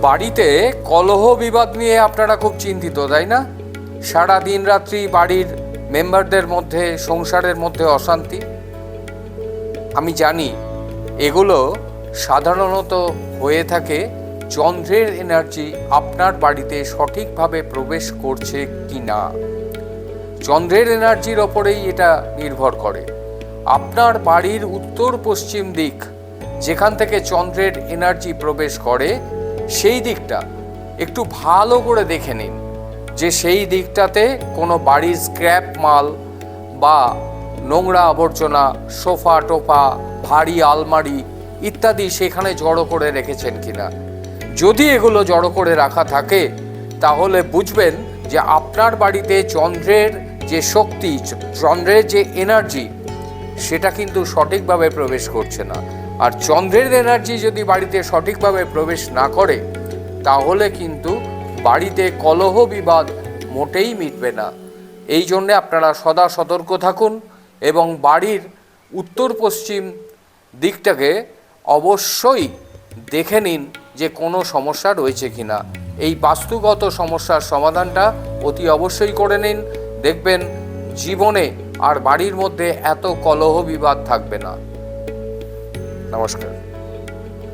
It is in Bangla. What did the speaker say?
বাড়িতে কলহ বিবাদ নিয়ে আপনারা খুব চিন্তিত, তাই না? সারা দিন রাত্রি বাড়ির মেম্বারদের মধ্যে, সংসারের মধ্যে অশান্তি। আমি জানি এগুলো সাধারণত হয়ে থাকে চন্দ্রের এনার্জি আপনার বাড়িতে সঠিকভাবে প্রবেশ করছে কি না। চন্দ্রের এনার্জির ওপরেই এটা নির্ভর করে। আপনার বাড়ির উত্তর পশ্চিম দিক, যেখান থেকে চন্দ্রের এনার্জি প্রবেশ করে, সেই দিকটা একটু ভালো করে দেখে নিন যে সেই দিকটাতে কোনো বাড়ির স্ক্র্যাপ মাল বা নোংরা আবর্জনা, সোফা টোফা, ভারী আলমারি ইত্যাদি সেখানে জড়ো করে রেখেছেন কিনা। যদি এগুলো জড়ো করে রাখা থাকে তাহলে বুঝবেন যে আপনার বাড়িতে চন্দ্রের যে শক্তি, চন্দ্রের যে এনার্জি, সেটা কিন্তু সঠিকভাবে প্রবেশ করছে না। আর চন্দ্রের এনার্জি যদি বাড়িতে সঠিকভাবে প্রবেশ না করে তাহলে কিন্তু বাড়িতে কলহ বিবাদ মোটেই মিটবে না। এই জন্যে আপনারা সদা সতর্ক থাকুন এবং বাড়ির উত্তর পশ্চিম দিকটাকে অবশ্যই দেখে নিন যে কোনো সমস্যা রয়েছে কিনা। এই বাস্তুগত সমস্যার সমাধানটা অতি অবশ্যই করে নিন, দেখবেন জীবনে আর বাড়ির মধ্যে এত কলহ বিবাদ থাকবে না। নমস্কার।